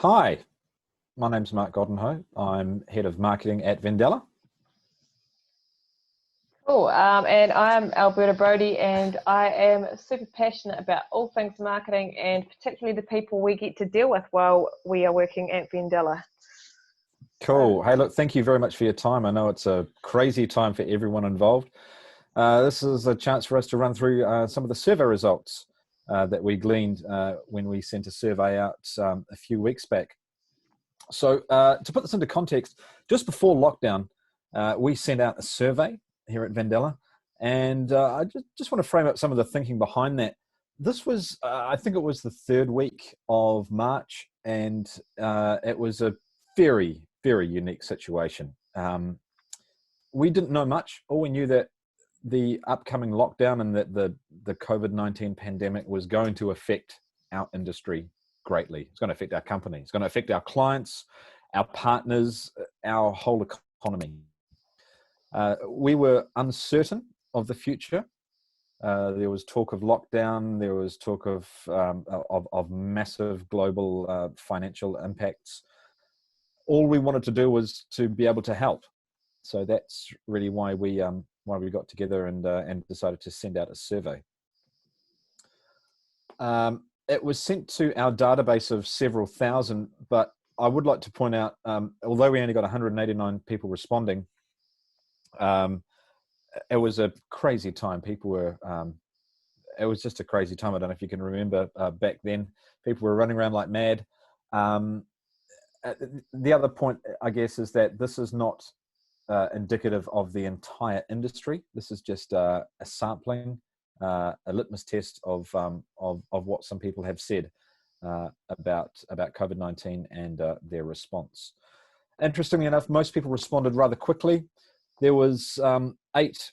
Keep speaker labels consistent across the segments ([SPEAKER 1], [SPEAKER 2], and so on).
[SPEAKER 1] Hi, my name's Mark Goddenho. I'm head of marketing at Vendella.
[SPEAKER 2] Cool. And I'm Alberta Brody, and I am super passionate about all things marketing and particularly the people we get to deal with while we are working at Vendella.
[SPEAKER 1] Cool. Hey, look, thank you very much for your time. I know it's a crazy time for everyone involved. This is a chance for us to run through some of the survey results that we gleaned when we sent a survey out a few weeks back. So to put this into context, just before lockdown, we sent out a survey here at Vendella, and I just want to frame up some of the thinking behind that. This was, I think it was the third week of March, and it was a very, very unique situation. We didn't know much. All we knew that the upcoming lockdown and that the COVID-19 pandemic was going to affect our industry greatly. It's going to affect our company. It's going to affect our clients, our partners, our whole economy. We were uncertain of the future. There was talk of lockdown. There was talk of massive global financial impacts. All we wanted to do was to be able to help. So that's really why we got together and decided to send out a survey. It was sent to our database of several thousand, but I would like to point out, although we only got 189 people responding, it was a crazy time. People were, it was just a crazy time. I don't know if you can remember back then, people were running around like mad. The other point, I guess, is that this is not indicative of the entire industry. This is just a sampling, a litmus test of what some people have said about COVID-19 and their response. Interestingly enough, most people responded rather quickly. There was 8,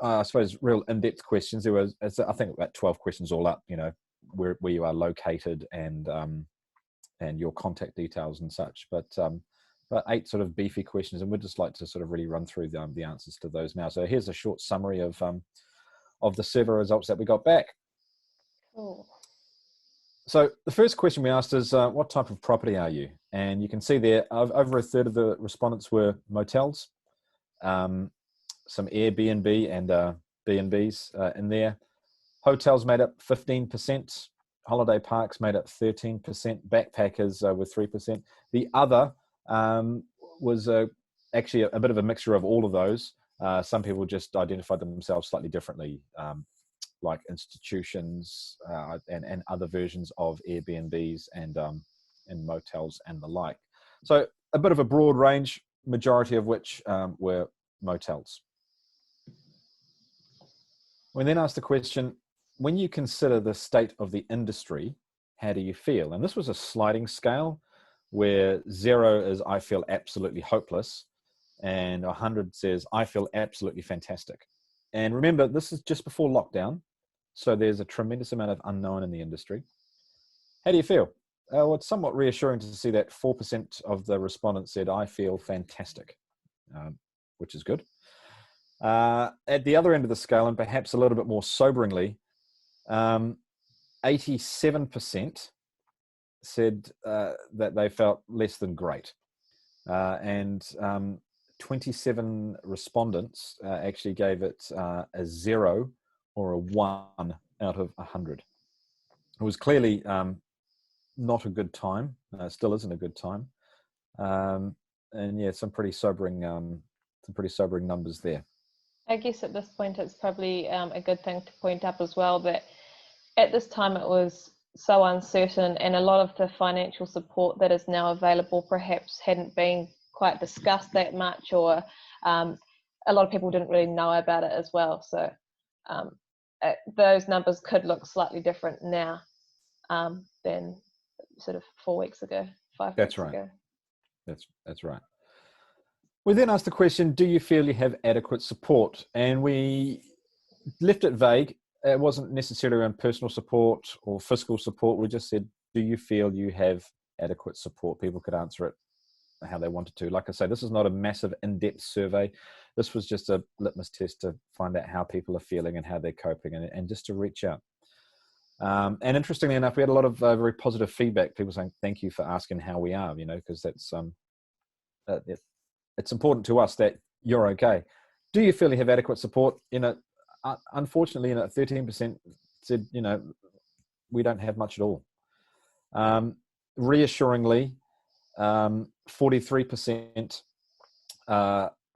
[SPEAKER 1] I suppose, real in-depth questions. There was, I think, about 12 questions all up. You know, where you are located and your contact details and such. But 8 sort of beefy questions, and we'd just like to sort of really run through the answers to those now. So here's a short summary of the survey results that we got back.
[SPEAKER 2] Cool.
[SPEAKER 1] So the first question we asked is, what type of property are you? And you can see there, over a third of the respondents were motels, some Airbnb and B&Bs in there. Hotels made up 15%, holiday parks made up 13%, backpackers were 3%. The other was actually a bit of a mixture of all of those. Some people just identified themselves slightly differently, like institutions and other versions of Airbnbs and motels and the like. So a bit of a broad range, majority of which were motels. We then asked the question, when you consider the state of the industry, how do you feel? And this was a sliding scale where 0 is I feel absolutely hopeless, and 100 says I feel absolutely fantastic. And remember, this is just before lockdown, so there's a tremendous amount of unknown in the industry. How do you feel? Well, it's somewhat reassuring to see that 4% of the respondents said I feel fantastic, which is good. At the other end of the scale, and perhaps a little bit more soberingly, 87% said that they felt less than great. And 27 respondents actually gave it a 0 or a 1 out of 100. It was clearly not a good time. Still isn't a good time. And yeah, some pretty sobering numbers there.
[SPEAKER 2] I guess at this point it's probably a good thing to point up as well that at this time it was so uncertain, and a lot of the financial support that is now available perhaps hadn't been quite discussed that much, or a lot of people didn't really know about it as well. So those numbers could look slightly different now than sort of 4 weeks ago, 5 weeks ago.
[SPEAKER 1] That's right. We then asked the question, do you feel you have adequate support? And we left it vague. It wasn't necessarily around personal support or fiscal support. We just said, do you feel you have adequate support? People could answer it how they wanted to. Like I say, this is not a massive in-depth survey. This was just a litmus test to find out how people are feeling and how they're coping, and just to reach out. And interestingly enough, we had a lot of very positive feedback. People saying, "Thank you for asking how we are," because that's it's important to us that you're okay. Do you feel you have adequate support? Unfortunately, 13% said, we don't have much at all. Reassuringly, 43%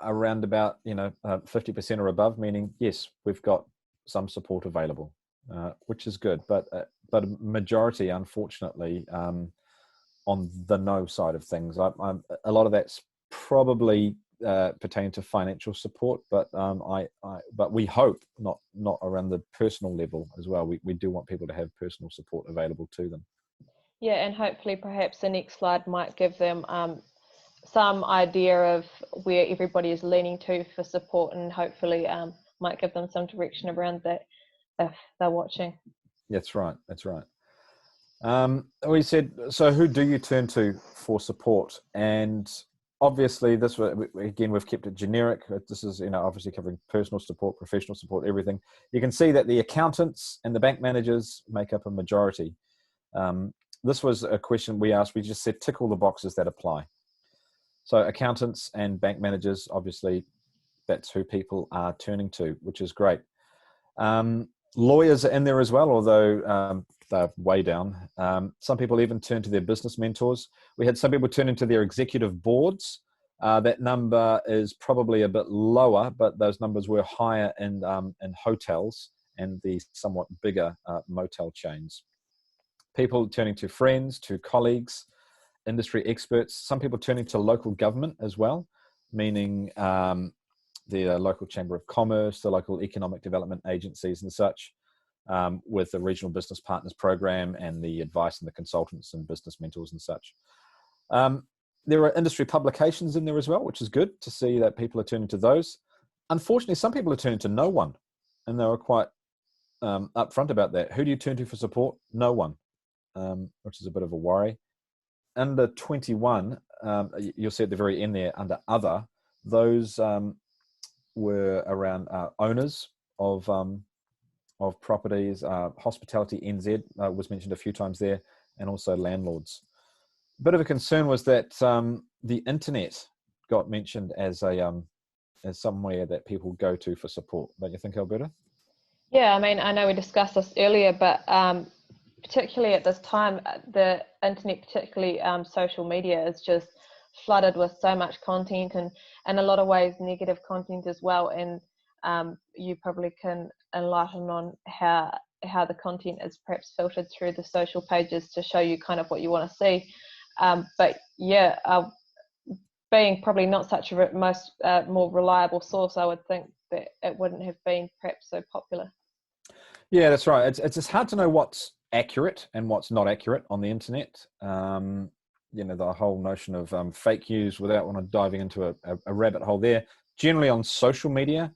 [SPEAKER 1] around about 50% or above, meaning yes, we've got some support available, which is good. But a majority, unfortunately, on the no side of things. A lot of that's probably pertaining to financial support, but but we hope not around the personal level as well. We do want people to have personal support available to them.
[SPEAKER 2] Yeah, and hopefully perhaps the next slide might give them some idea of where everybody is leaning to for support, and hopefully might give them some direction around that if they're watching.
[SPEAKER 1] That's right. We said, so who do you turn to for support? And obviously this, again, we've kept it generic. This is, obviously covering personal support, professional support, everything. You can see that the accountants and the bank managers make up a majority. This was a question we asked. We just said, tick all the boxes that apply. So accountants and bank managers, obviously that's who people are turning to, which is great. Lawyers are in there as well, although they're way down. Some people even turn to their business mentors. We had some people turn into their executive boards. That number is probably a bit lower, but those numbers were higher in hotels and the somewhat bigger motel chains. People turning to friends, to colleagues, industry experts. Some people turning to local government as well, meaning the local chamber of commerce, the local economic development agencies and such, with the regional business partners program and the advice and the consultants and business mentors and such. There are industry publications in there as well, which is good to see that people are turning to those. Unfortunately, some people are turning to no one, and they were quite upfront about that. Who do you turn to for support? No one, which is a bit of a worry. Under 21, you'll see at the very end there, under other, those were around owners of properties. Hospitality NZ was mentioned a few times there, and also landlords. A bit of a concern was that the internet got mentioned as somewhere that people go to for support. Don't you think, Alberta?
[SPEAKER 2] Yeah, I mean, I know we discussed this earlier, but particularly at this time, the internet, particularly social media, is just flooded with so much content, and in a lot of ways negative content as well. And you probably can enlighten on how the content is perhaps filtered through the social pages to show you kind of what you want to see. But yeah, being probably not such a more reliable source, I would think that it wouldn't have been perhaps so popular.
[SPEAKER 1] Yeah, that's right. It's just hard to know what's accurate and what's not accurate on the internet. The whole notion of fake news, without diving into a rabbit hole there. Generally on social media,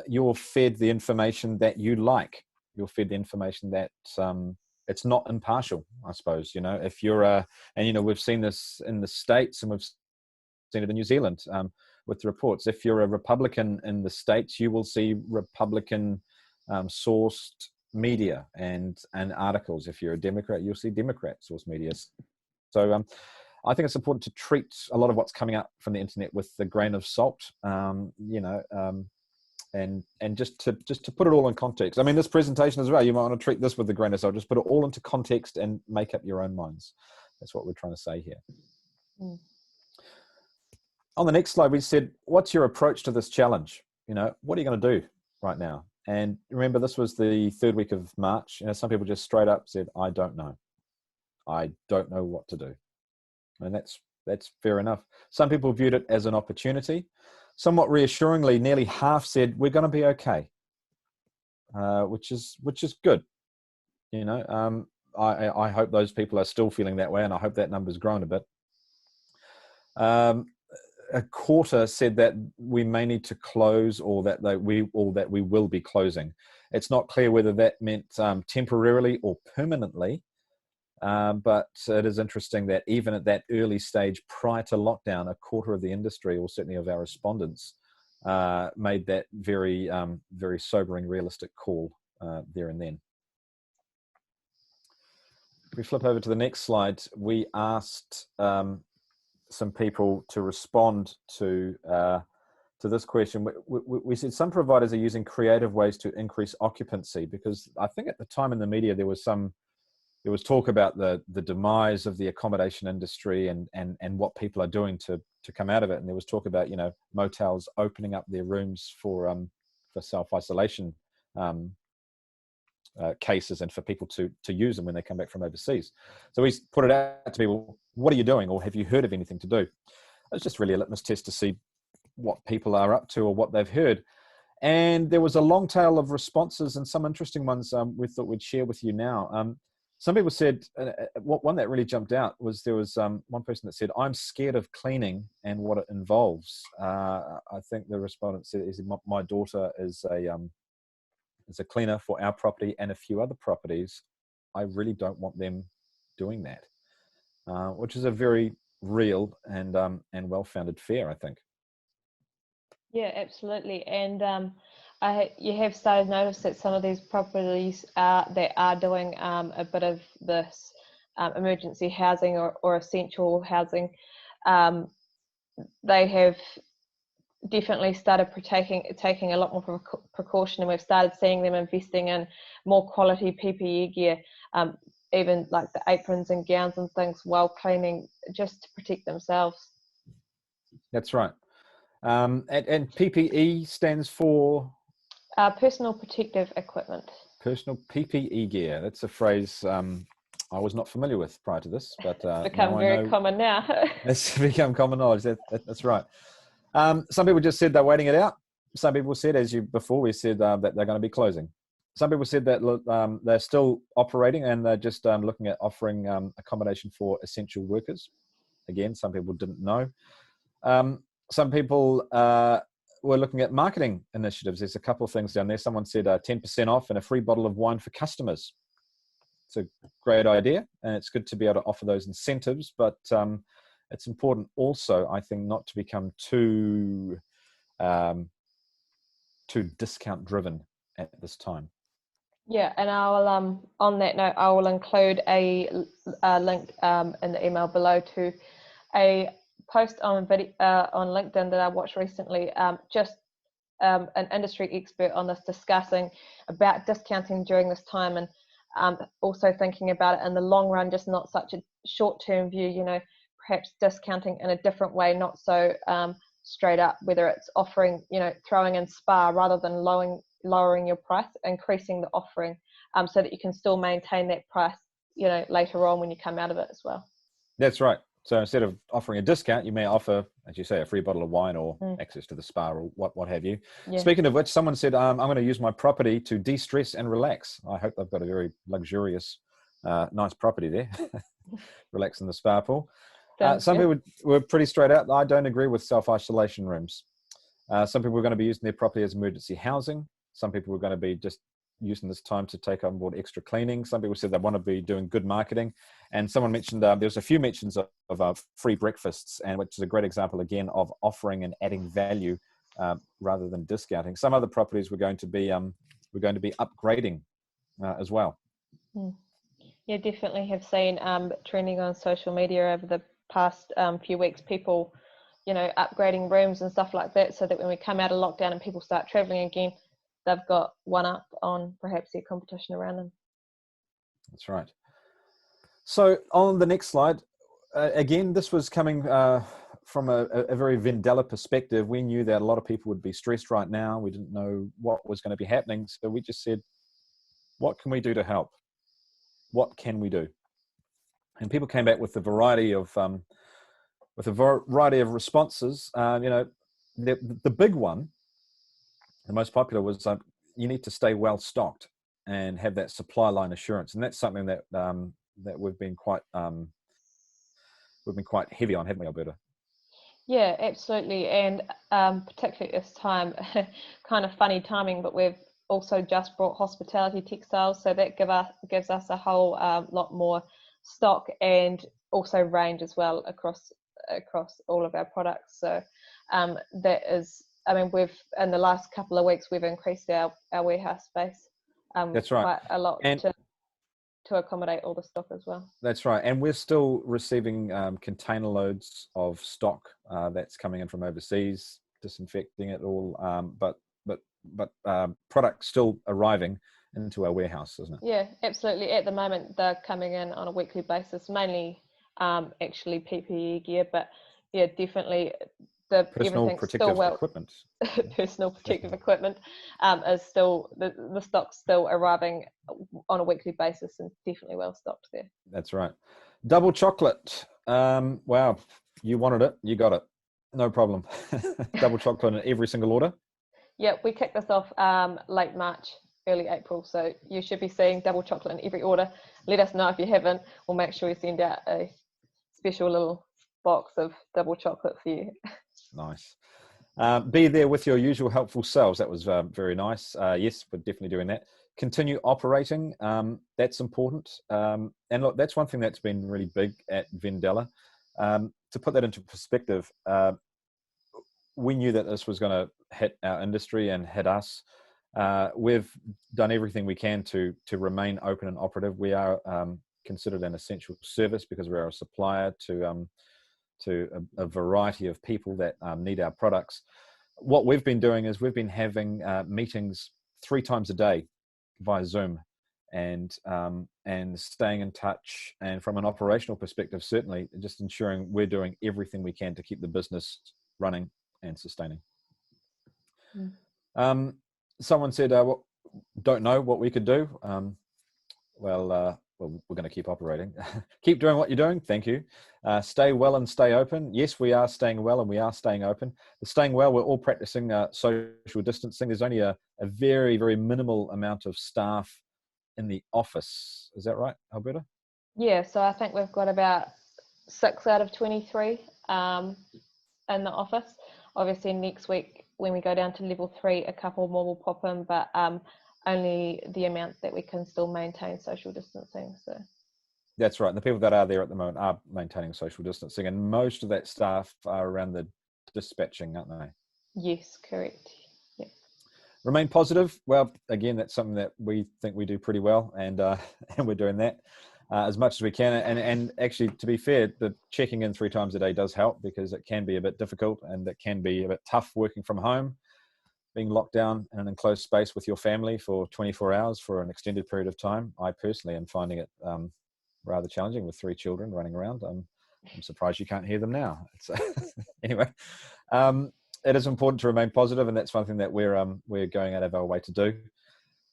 [SPEAKER 1] you're fed the information that you like. You're fed the information that it's not impartial, I suppose. If you're we've seen this in the States, and we've seen it in New Zealand with the reports. If you're a Republican in the States, you will see Republican sourced media and articles. If you're a Democrat, you'll see Democrat sourced media. So I think it's important to treat a lot of what's coming up from the internet with a grain of salt, and just to put it all in context. I mean, this presentation as well, you might want to treat this with a grain of salt. Just put it all into context and make up your own minds. That's what we're trying to say here. Mm. On the next slide, we said, what's your approach to this challenge? What are you going to do right now? And remember, this was the third week of March. Some people just straight up said, I don't know. I don't know what to do. And that's fair enough. Some people viewed it as an opportunity. Somewhat reassuringly, nearly half said, we're going to be okay, which is good. I hope those people are still feeling that way, and I hope that number's grown a bit. A quarter said that we may need to close, or that we will be closing. It's not clear whether that meant temporarily or permanently, but it is interesting that even at that early stage prior to lockdown, a quarter of the industry, or certainly of our respondents, made that very, very sobering, realistic call there and then. if we flip over to the next slide, we asked some people to respond to this question. We said some providers are using creative ways to increase occupancy, because I think at the time in the media there was talk about the demise of the accommodation industry and what people are doing to come out of it. And there was talk about, motels opening up their rooms for self-isolation cases, and for people to use them when they come back from overseas. So we put it out to people, what are you doing, or have you heard of anything to do? It's just really a litmus test to see what people are up to or what they've heard. And there was a long tail of responses, and some interesting ones we thought we'd share with you now. Some people said, one that really jumped out was there was one person that said, I'm scared of cleaning and what it involves. I think the respondent said, my daughter is a cleaner for our property and a few other properties. I really don't want them doing that, which is a very real and well-founded fear, I think.
[SPEAKER 2] Yeah, absolutely. And you have started to notice that some of these properties that are doing a bit of this emergency housing or essential housing, they have definitely started taking a lot more precaution, and we've started seeing them investing in more quality PPE gear, even like the aprons and gowns and things while cleaning, just to protect themselves.
[SPEAKER 1] That's right. And PPE stands for?
[SPEAKER 2] Personal protective equipment.
[SPEAKER 1] Personal PPE gear. That's a phrase I was not familiar with prior to this, but
[SPEAKER 2] it's become very common now.
[SPEAKER 1] It's become common knowledge. That's right. Some people just said they're waiting it out. Some people said, before we said, that they're going to be closing. Some people said that they're still operating and they're just looking at offering accommodation for essential workers. Again, some people didn't know. Some people were looking at marketing initiatives. There's a couple of things down there. Someone said 10% off and a free bottle of wine for customers. It's a great idea, and it's good to be able to offer those incentives, but it's important also, I think, not to become too discount driven at this time.
[SPEAKER 2] Yeah, and I'll on that note, I will include a link in the email below to a post on LinkedIn that I watched recently. Just an industry expert on this discussing about discounting during this time, and also thinking about it in the long run, just not such a short-term view. Perhaps discounting in a different way, not so straight up, whether it's offering, throwing in spa rather than lowering your price, increasing the offering, so that you can still maintain that price, later on when you come out of it as well.
[SPEAKER 1] That's right. So instead of offering a discount, you may offer, as you say, a free bottle of wine or access to the spa or what have you. Yeah. Speaking of which, someone said, I'm going to use my property to de-stress and relax. I hope they've got a very luxurious, nice property there. Relax in the spa pool. Some people were pretty straight out. I don't agree with self-isolation rooms. Some people are going to be using their property as emergency housing. Some people are going to be just using this time to take on board extra cleaning. Some people said they want to be doing good marketing. And someone mentioned, there's a few mentions of free breakfasts, and which is a great example, again, of offering and adding value rather than discounting. Some other properties we're going to be upgrading as well.
[SPEAKER 2] Yeah, definitely have seen trending on social media over the past few weeks, people, upgrading rooms and stuff like that, so that when we come out of lockdown and people start traveling again, they've got one up on perhaps their competition around them.
[SPEAKER 1] That's right. So on the next slide, again, this was coming from a very Vendella perspective. We knew that a lot of people would be stressed right now. We didn't know what was going to be happening. So we just said, what can we do to help? What can we do? And people came back with a variety of responses. The big one, the most popular, was you need to stay well stocked and have that supply line assurance, and that's something that we've been quite heavy on, haven't we, Alberta?
[SPEAKER 2] Yeah, absolutely, and particularly at this time, kind of funny timing, but we've also just brought hospitality textiles, so that gives us a whole lot more stock and also range as well across all of our products. So that is, we've, in the last couple of weeks, we've increased our warehouse space.
[SPEAKER 1] That's right.
[SPEAKER 2] Quite a lot, and to to accommodate all the stock as well.
[SPEAKER 1] That's right. And we're still receiving container loads of stock that's coming in from overseas, disinfecting it all, but product still arriving into our warehouse, isn't it?
[SPEAKER 2] Yeah, absolutely. At the moment, they're coming in on a weekly basis, mainly actually PPE gear, but yeah, definitely
[SPEAKER 1] Personal
[SPEAKER 2] everything's still
[SPEAKER 1] protective
[SPEAKER 2] well.
[SPEAKER 1] equipment.
[SPEAKER 2] Personal protective equipment is still the stock's still arriving on a weekly basis and definitely well stocked there.
[SPEAKER 1] That's right. Double chocolate. Wow, you wanted it, you got it. No problem. Double chocolate in every single order.
[SPEAKER 2] Yeah, we kicked this off late March, early April, so you should be seeing double chocolate in every order. Let us know if you haven't. We'll make sure we send out a special little box of double chocolate for you.
[SPEAKER 1] Nice. Be there with your usual helpful selves. That was very nice. Yes, we're definitely doing that. Continue operating. That's important. And look, that's one thing that's been really big at Vendella. To put that into perspective, we knew that this was going to hit our industry and hit us. We've done everything we can to remain open and operative. We are considered an essential service because we're a supplier to a variety of people that need our products. What we've been doing is we've been having meetings 3 times a day via Zoom, and staying in touch. And from an operational perspective, certainly just ensuring we're doing everything we can to keep the business running and sustaining. Someone said, don't know what we could do. Well, we're going to keep operating. Keep doing what you're doing. Thank you. Stay well and stay open. Yes, we are staying well and we are staying open. The staying well, we're all practicing social distancing. There's only a very, very minimal amount of staff in the office. Is that right, Alberta?
[SPEAKER 2] Yeah, so I think we've got about 6 out of 23 in the office. Obviously, next week when we go down to level 3, a couple more will pop in, but only the amount that we can still maintain social distancing. So
[SPEAKER 1] that's right. And the people that are there at the moment are maintaining social distancing, and most of that staff are around the dispatching, aren't they?
[SPEAKER 2] Yes, correct. Yeah.
[SPEAKER 1] Remain positive. Well, again, that's something that we think we do pretty well, and we're doing that as much as we can. And actually, to be fair, the checking in 3 times a day does help, because it can be a bit difficult and it can be a bit tough working from home, being locked down in an enclosed space with your family for 24 hours for an extended period of time. I personally am finding it rather challenging with 3 children running around. I'm surprised you can't hear them now. Anyway, it is important to remain positive, and that's one thing that we're going out of our way to do.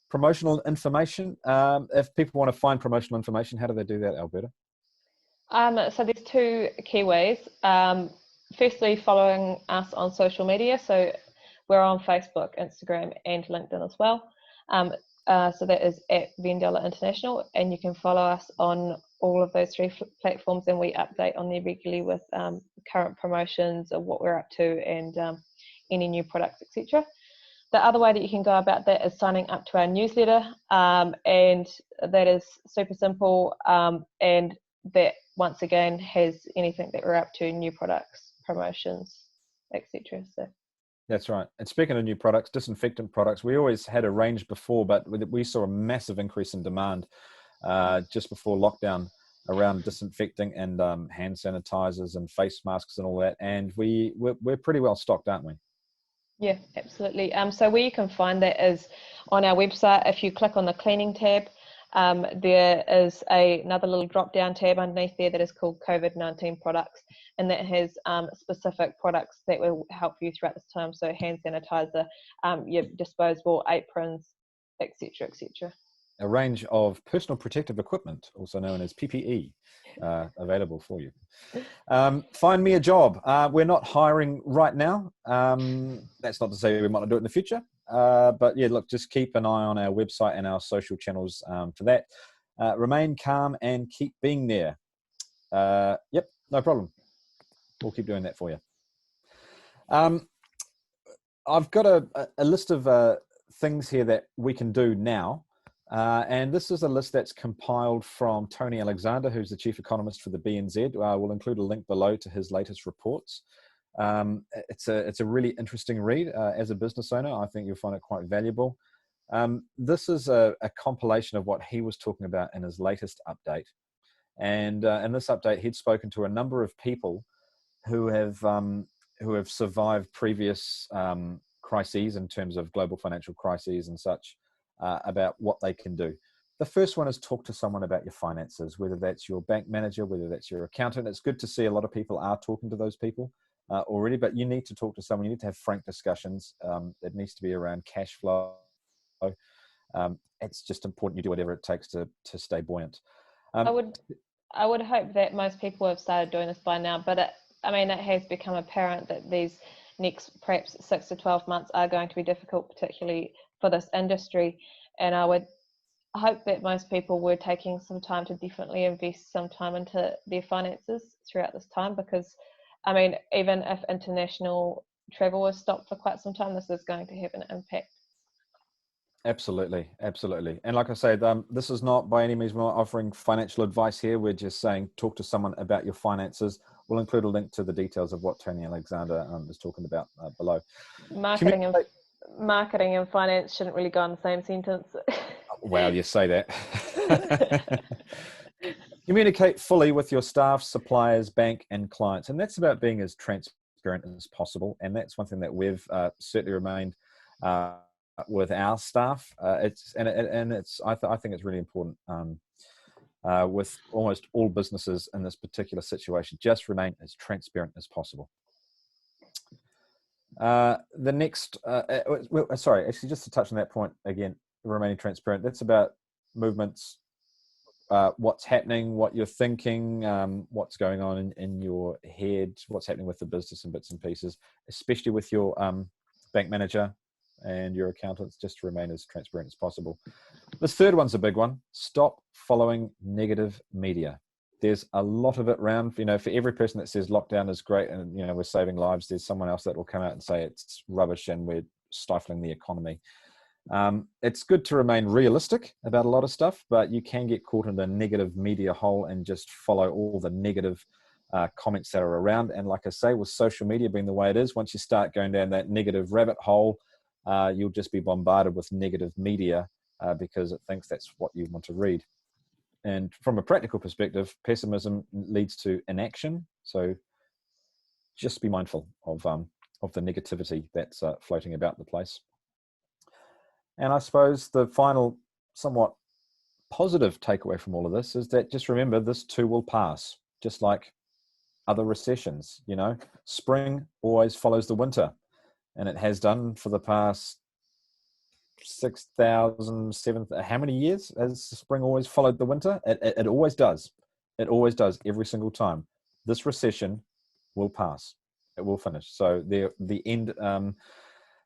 [SPEAKER 1] Promotional information. If people want to find promotional information, how do they do that, Alberta?
[SPEAKER 2] So there's 2 key ways. Firstly, following us on social media. So we're on Facebook, Instagram, and LinkedIn as well. So that is at Vendella International, and you can follow us on all of those 3 platforms, and we update on there regularly with current promotions of what we're up to and any new products, etc. The other way that you can go about that is signing up to our newsletter, and that is super simple, and that once again has anything that we're up to, new products, promotions, etc. So
[SPEAKER 1] that's right. And speaking of new products, disinfectant products, we always had a range before, but we saw a massive increase in demand just before lockdown around disinfecting and hand sanitizers and face masks and all that. And we're pretty well stocked, aren't we?
[SPEAKER 2] Yeah, absolutely. So where you can find that is on our website. If you click on the cleaning tab, there is another little drop-down tab underneath there that is called Covid19 products, and that has specific products that will help you throughout this time. So hand sanitizer, your disposable aprons, etc., etc.
[SPEAKER 1] A range of personal protective equipment, also known as PPE, available for you. Find me a job. We're not hiring right now. That's not to say we might not do it in the future. But yeah, look, just keep an eye on our website and our social channels for that. Remain calm and keep being there. Yep, no problem. We'll keep doing that for you. I've got a list of things here that we can do now. And this is a list that's compiled from Tony Alexander, who's the chief economist for the BNZ. We'll include a link below to his latest reports. It's a really interesting read. As a business owner, I think you'll find it quite valuable. This is a compilation of what he was talking about in his latest update. And in this update, he'd spoken to a number of people who have survived previous crises in terms of global financial crises and such, about what they can do. The first one is talk to someone about your finances, whether that's your bank manager, whether that's your accountant. It's good to see a lot of people are talking to those people already, but you need to talk to someone. You need to have frank discussions. It needs to be around cash flow. It's just important you do whatever it takes to stay buoyant.
[SPEAKER 2] I would hope that most people have started doing this by now, but it has become apparent that these next perhaps 6 to 12 months are going to be difficult, particularly for this industry. And I would hope that most people were taking some time to definitely invest some time into their finances throughout this time, because even if international travel was stopped for quite some time, this is going to have an impact.
[SPEAKER 1] Absolutely, absolutely. And like I said, this is not by any means, we're not offering financial advice here. We're just saying talk to someone about your finances. We'll include a link to the details of what Tony Alexander is talking about below.
[SPEAKER 2] Marketing and finance shouldn't really go in the same sentence.
[SPEAKER 1] Wow, you say that. Communicate fully with your staff, suppliers, bank, and clients. And that's about being as transparent as possible. And that's one thing that we've certainly remained with our staff. I think it's really important with almost all businesses in this particular situation. Just remain as transparent as possible. The next, actually, just to touch on that point again, remaining transparent. That's about movements, what's happening, what you're thinking, what's going on in your head, what's happening with the business and bits and pieces, especially with your bank manager and your accountants, just to remain as transparent as possible. This third one's a big one. Stop following negative media. There's a lot of it around, for every person that says lockdown is great and, we're saving lives, there's someone else that will come out and say it's rubbish and we're stifling the economy. It's good to remain realistic about a lot of stuff, but you can get caught in the negative media hole and just follow all the negative comments that are around. And like I say, with social media being the way it is, once you start going down that negative rabbit hole, you'll just be bombarded with negative media because it thinks that's what you want to read. And from a practical perspective, pessimism leads to inaction. So just be mindful of the negativity that's floating about the place. And I suppose the final, somewhat positive takeaway from all of this is that just remember, this too will pass, just like other recessions. Spring always follows the winter, and it has done for the past 6,000, 7,000, how many years has spring always followed the winter? It always does. It always does every single time. This recession will pass. It will finish. So the end,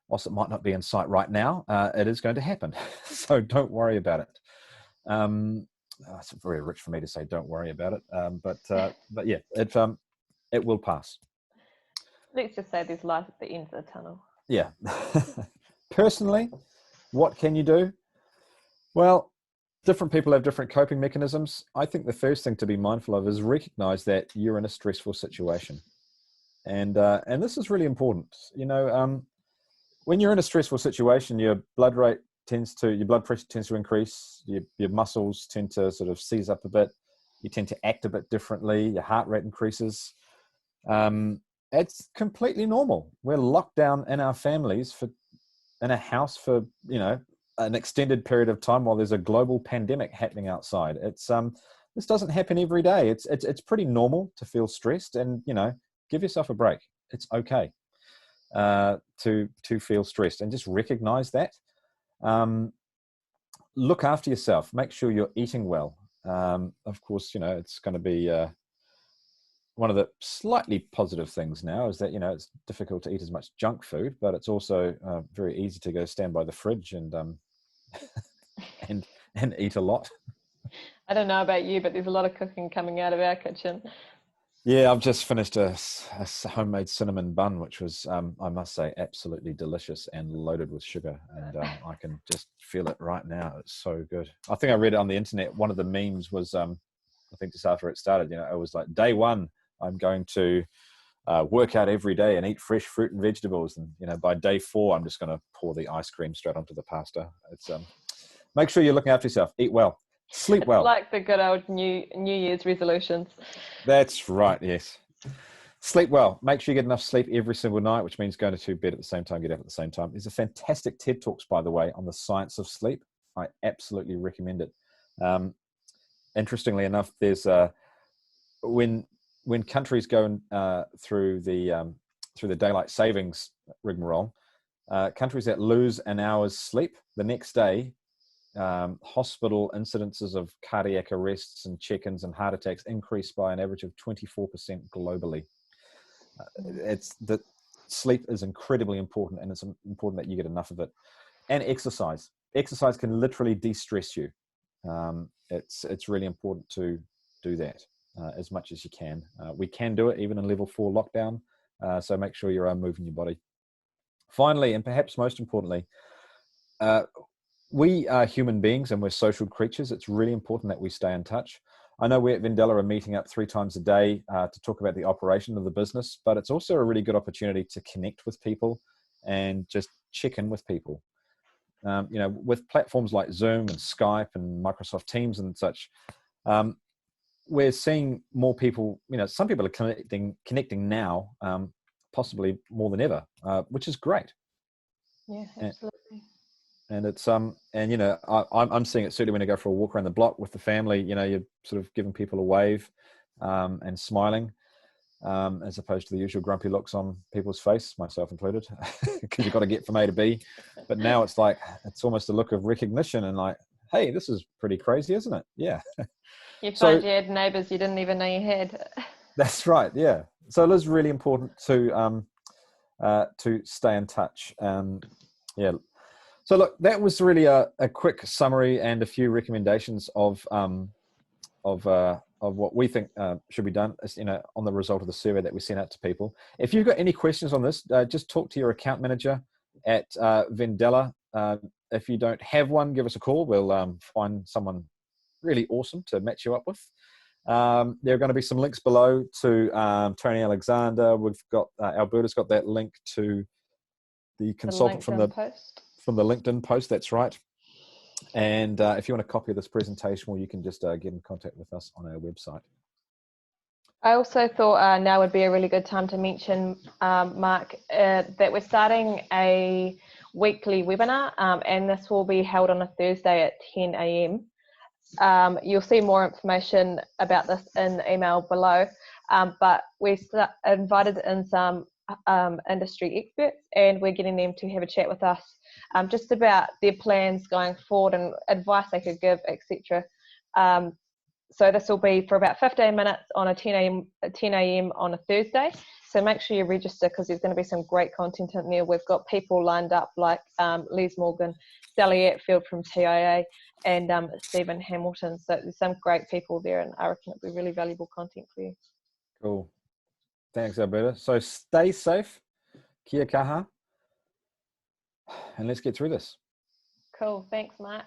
[SPEAKER 1] whilst it might not be in sight right now, it is going to happen. So don't worry about it. It's very rich for me to say don't worry about it. But yeah, it will pass.
[SPEAKER 2] Let's just say there's light at the end of the tunnel.
[SPEAKER 1] Yeah. Personally, what can you do? Well, different people have different coping mechanisms. I think the first thing to be mindful of is recognize that you're in a stressful situation. And this is really important. When you're in a stressful situation, your blood pressure tends to increase, your muscles tend to sort of seize up a bit, you tend to act a bit differently, your heart rate increases. It's completely normal. We're locked down in our families in a house for, an extended period of time while there's a global pandemic happening outside. This doesn't happen every day. It's pretty normal to feel stressed, and, give yourself a break. It's okay to feel stressed, and just recognize that. Look after yourself. Make sure you're eating well. Of course, it's going to be one of the slightly positive things now is that, it's difficult to eat as much junk food, but it's also very easy to go stand by the fridge and and eat a lot.
[SPEAKER 2] I don't know about you, but there's a lot of cooking coming out of our kitchen.
[SPEAKER 1] Yeah, I've just finished a homemade cinnamon bun, which was, I must say, absolutely delicious and loaded with sugar. And I can just feel it right now. It's so good. I think I read it on the internet. One of the memes was, I think just after it started, it was like day one, I'm going to work out every day and eat fresh fruit and vegetables. And, you know, by day 4, I'm just going to pour the ice cream straight onto the pasta. It's make sure you're looking after yourself. Eat well, sleep well.
[SPEAKER 2] It's like the good old New Year's resolutions.
[SPEAKER 1] That's right. Yes. Sleep well. Make sure you get enough sleep every single night, which means going to bed at the same time, get up at the same time. There's a fantastic TED Talks, by the way, on the science of sleep. I absolutely recommend it. Interestingly enough, there's when countries go through the daylight savings rigmarole, countries that lose an hour's sleep the next day, hospital incidences of cardiac arrests and check-ins and heart attacks increase by an average of 24% globally. It's that sleep is incredibly important, and it's important that you get enough of it. And exercise. Exercise can literally de-stress you. It's really important to do that as much as you can. We can do it even in level 4 lockdown. So make sure you're moving your body. Finally, and perhaps most importantly, we are human beings and we're social creatures. It's really important that we stay in touch. I know we at Vendella are meeting up 3 times a day to talk about the operation of the business, but it's also a really good opportunity to connect with people and just check in with people. You know, with platforms like Zoom and Skype and Microsoft Teams and such, we're seeing more people. You know, some people are connecting now, possibly more than ever, which is great.
[SPEAKER 2] Yeah, absolutely.
[SPEAKER 1] And it's and you know, I'm seeing it certainly when I go for a walk around the block with the family. You know, you're sort of giving people a wave and smiling, as opposed to the usual grumpy looks on people's face, myself included, because you've got to get from A to B. But now it's like, it's almost a look of recognition and like, hey, this is pretty crazy, isn't it? Yeah.
[SPEAKER 2] You
[SPEAKER 1] So
[SPEAKER 2] find you had neighbours you didn't even know you had.
[SPEAKER 1] that's right. Yeah. So it is really important to stay in touch. Yeah. So look, that was really a quick summary and a few recommendations of what we think should be done, you know, on the result of the survey that we sent out to people. If you've got any questions on this, just talk to your account manager at Vendella. If you don't have one, give us a call. We'll find someone really awesome to match you up with. There are going to be some links below to Tony Alexander. We've got Alberta's got that link to the consultant from the LinkedIn post. That's right. And if you want a copy of this presentation, well, you can just get in contact with us on our website.
[SPEAKER 2] I also thought now would be a really good time to mention, Mark, that we're starting a weekly webinar, and this will be held on a Thursday at 10 a.m. You'll see more information about this in the email below, but we invited in some industry experts, and we're getting them to have a chat with us just about their plans going forward and advice they could give, etc. So this will be for about 15 minutes on a 10 a.m. on a Thursday. So make sure you register, because there's going to be some great content in there. We've got people lined up like Les Morgan, Sally Atfield from TIA, and Stephen Hamilton. So there's some great people there, and I reckon it'll be really valuable content for you.
[SPEAKER 1] Cool. Thanks, Alberta. So stay safe. Kia kaha. And let's get through this.
[SPEAKER 2] Cool. Thanks, Mark.